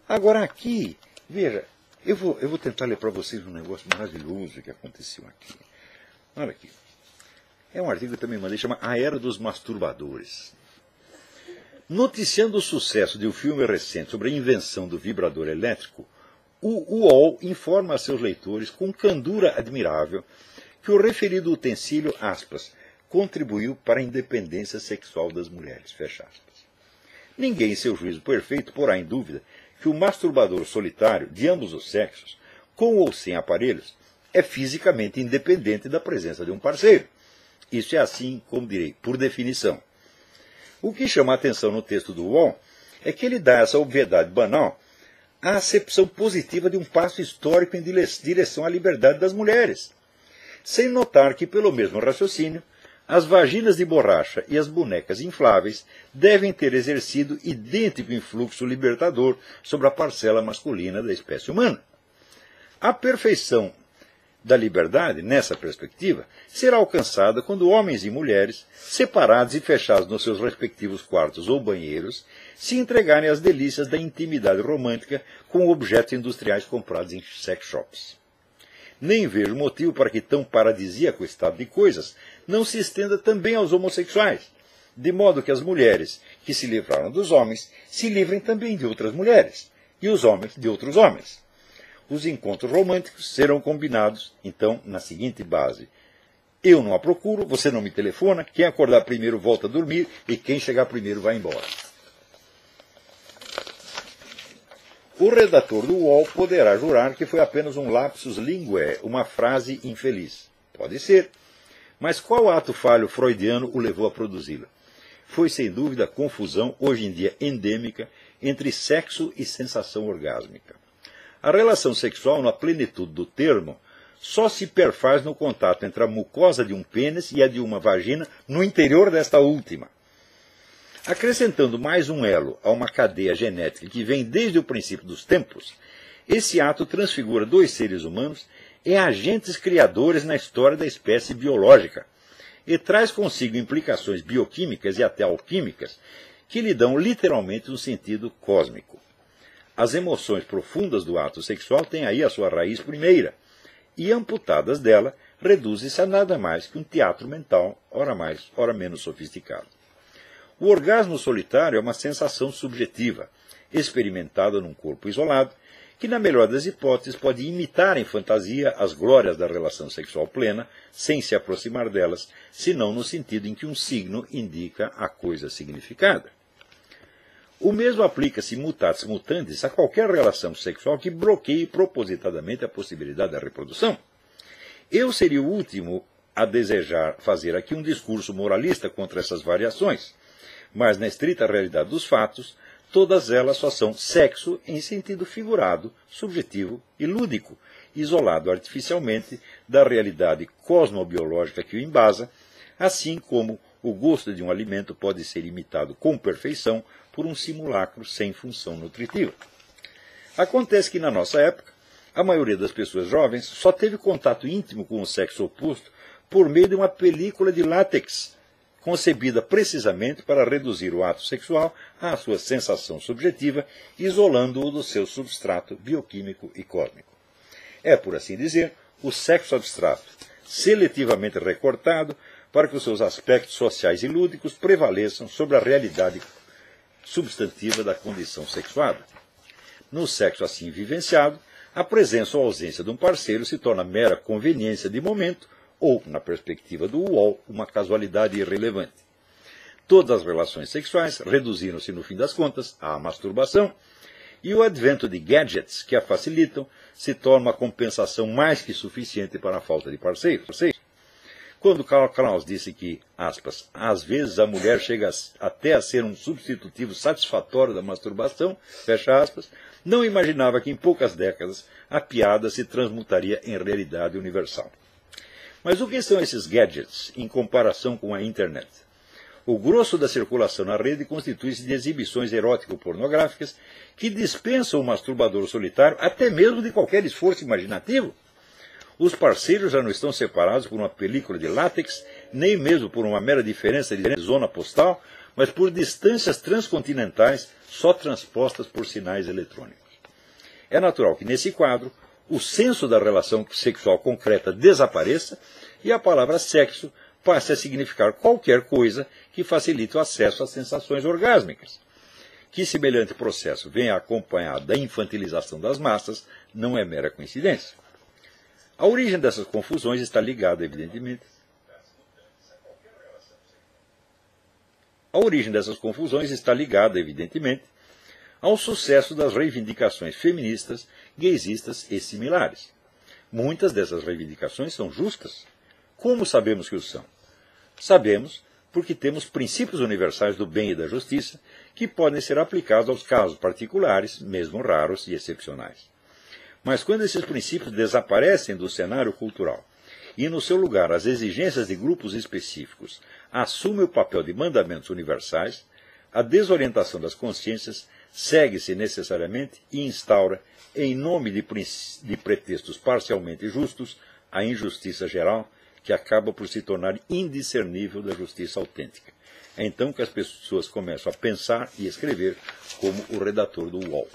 Agora aqui, veja, eu vou tentar ler para vocês um negócio maravilhoso que aconteceu aqui. Olha aqui. É um artigo que eu também mandei, chama A Era dos Masturbadores. Noticiando o sucesso de um filme recente sobre a invenção do vibrador elétrico, o UOL informa a seus leitores com candura admirável que o referido utensílio, aspas, contribuiu para a independência sexual das mulheres, fecha aspas. Ninguém, em seu juízo perfeito, porá em dúvida que o masturbador solitário, de ambos os sexos, com ou sem aparelhos, é fisicamente independente da presença de um parceiro. Isso é assim, como direi, por definição. O que chama a atenção no texto do UOL é que ele dá essa obviedade banal à acepção positiva de um passo histórico em direção à liberdade das mulheres, sem notar que, pelo mesmo raciocínio, as vaginas de borracha e as bonecas infláveis devem ter exercido idêntico influxo libertador sobre a parcela masculina da espécie humana. A perfeição da liberdade, nessa perspectiva, será alcançada quando homens e mulheres, separados e fechados nos seus respectivos quartos ou banheiros, se entregarem às delícias da intimidade romântica com objetos industriais comprados em sex shops. Nem vejo motivo para que tão paradisíaco estado de coisas não se estenda também aos homossexuais, de modo que as mulheres que se livraram dos homens se livrem também de outras mulheres, e os homens de outros homens. Os encontros românticos serão combinados, então, na seguinte base. Eu não a procuro, você não me telefona, quem acordar primeiro volta a dormir e quem chegar primeiro vai embora. O redator do UOL poderá jurar que foi apenas um lapsus linguae, uma frase infeliz. Pode ser. Mas qual ato falho freudiano o levou a produzi-la? Foi, sem dúvida, a confusão, hoje em dia endêmica, entre sexo e sensação orgásmica. A relação sexual, na plenitude do termo, só se perfaz no contato entre a mucosa de um pênis e a de uma vagina no interior desta última. Acrescentando mais um elo a uma cadeia genética que vem desde o princípio dos tempos, esse ato transfigura dois seres humanos em agentes criadores na história da espécie biológica e traz consigo implicações bioquímicas e até alquímicas que lhe dão literalmente um sentido cósmico. As emoções profundas do ato sexual têm aí a sua raiz primeira, e amputadas dela, reduzem-se a nada mais que um teatro mental, ora mais, ora menos sofisticado. O orgasmo solitário é uma sensação subjetiva, experimentada num corpo isolado, que, na melhor das hipóteses, pode imitar em fantasia as glórias da relação sexual plena, sem se aproximar delas, senão no sentido em que um signo indica a coisa significada. O mesmo aplica-se mutatis mutandis a qualquer relação sexual que bloqueie propositadamente a possibilidade da reprodução. Eu seria o último a desejar fazer aqui um discurso moralista contra essas variações, mas na estrita realidade dos fatos, todas elas só são sexo em sentido figurado, subjetivo e lúdico, isolado artificialmente da realidade cosmobiológica que o embasa, assim como o gosto de um alimento pode ser imitado com perfeição por um simulacro sem função nutritiva. Acontece que, na nossa época, a maioria das pessoas jovens só teve contato íntimo com o sexo oposto por meio de uma película de látex, concebida precisamente para reduzir o ato sexual à sua sensação subjetiva, isolando-o do seu substrato bioquímico e cósmico. É, por assim dizer, o sexo abstrato, seletivamente recortado para que os seus aspectos sociais e lúdicos prevaleçam sobre a realidade substantiva da condição sexuada. No sexo assim vivenciado, a presença ou ausência de um parceiro se torna mera conveniência de momento ou, na perspectiva do UOL, uma casualidade irrelevante. Todas as relações sexuais reduziram-se, no fim das contas, à masturbação, e o advento de gadgets que a facilitam se torna uma compensação mais que suficiente para a falta de parceiro. Quando Karl Kraus disse que, aspas, às vezes a mulher chega até a ser um substitutivo satisfatório da masturbação, fecha aspas, não imaginava que em poucas décadas a piada se transmutaria em realidade universal. Mas o que são esses gadgets em comparação com a internet? O grosso da circulação na rede constitui-se de exibições erótico-pornográficas que dispensam o masturbador solitário até mesmo de qualquer esforço imaginativo. Os parceiros já não estão separados por uma película de látex, nem mesmo por uma mera diferença de zona postal, mas por distâncias transcontinentais só transpostas por sinais eletrônicos. É natural que, nesse quadro, o senso da relação sexual concreta desapareça e a palavra sexo passe a significar qualquer coisa que facilite o acesso às sensações orgásmicas. Que semelhante processo venha acompanhado da infantilização das massas não é mera coincidência. A origem dessas confusões está ligada, evidentemente, ao sucesso das reivindicações feministas, gaysistas e similares. Muitas dessas reivindicações são justas. Como sabemos que o são? Sabemos porque temos princípios universais do bem e da justiça que podem ser aplicados aos casos particulares, mesmo raros e excepcionais. Mas quando esses princípios desaparecem do cenário cultural e, no seu lugar, as exigências de grupos específicos assumem o papel de mandamentos universais, a desorientação das consciências segue-se necessariamente e instaura, em nome de pretextos parcialmente justos, a injustiça geral, que acaba por se tornar indiscernível da justiça autêntica. É então que as pessoas começam a pensar e escrever como o redator do UOL.